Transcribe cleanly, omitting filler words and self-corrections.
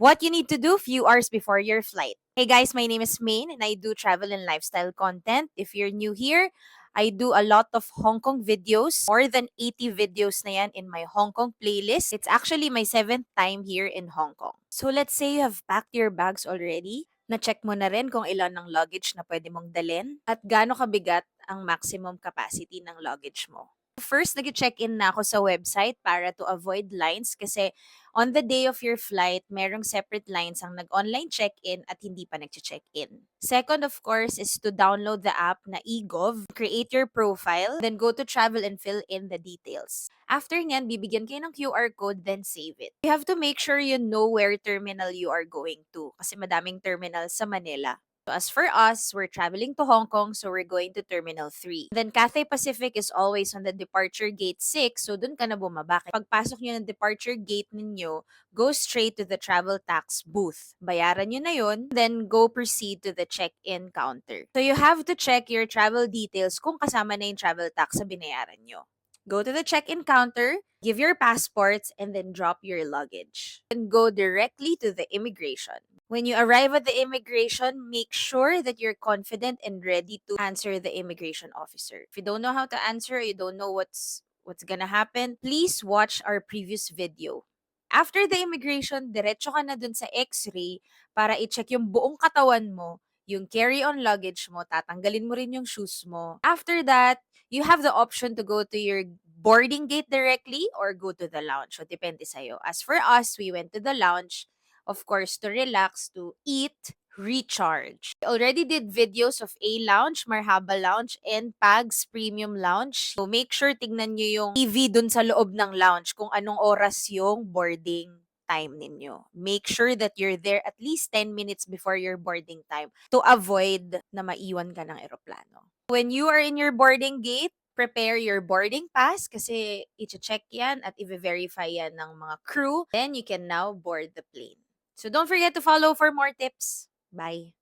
What you need to do few hours before your flight. Hey guys, my name is Maine and I do travel and lifestyle content. If you're new here, I do a lot of Hong Kong videos. More than 80 videos na yan in my Hong Kong playlist. It's actually my 7th time here in Hong Kong. So let's say you have packed your bags already. Na-check mo na rin kung ilan ng luggage na pwede mong dalhin at gaano kabigat ang maximum capacity ng luggage mo. First, nag-check-in na ako sa website para to avoid lines kasi on the day of your flight, merong separate lines ang nag-online check-in at hindi pa nag-check-in. Second, of course, is to download the app na eGov, create your profile, then go to travel and fill in the details. After nyan, bibigyan kayo ng QR code, then save it. You have to make sure you know where terminal you are going to kasi madaming terminal sa Manila. So as for us, we're traveling to Hong Kong, so we're going to Terminal 3. Then Cathay Pacific is always on the departure gate 6, so dun ka na bumaba. Pagpasok nyo ng departure gate ninyo, go straight to the travel tax booth. Bayaran nyo na yun, then go proceed to the check-in counter. So you have to check your travel details kung kasama na yung travel tax sa binayaran nyo. Go to the check-in counter, give your passports, and then drop your luggage. And go directly to the immigration. When you arrive at the immigration, make sure that you're confident and ready to answer the immigration officer. If you don't know how to answer, you don't know what's gonna happen, please watch our previous video. After the immigration, diretso ka na dun sa x-ray para i-check yung buong katawan mo, yung carry-on luggage mo, tatanggalin mo rin yung shoes mo. After that, you have the option to go to your boarding gate directly or go to the lounge. So, depende sa'yo. As for us, we went to the lounge, of course, to relax, to eat, recharge. I already did videos of A Lounge, Marhaba Lounge, and Pags Premium Lounge. So make sure tignan nyo yung TV dun sa loob ng lounge kung anong oras yung boarding time ninyo. Make sure that you're there at least 10 minutes before your boarding time to avoid na maiwan ka ng eroplano. When you are in your boarding gate, prepare your boarding pass kasi i-check yan at i-verify yan ng mga crew. Then you can now board the plane. So don't forget to follow for more tips. Bye.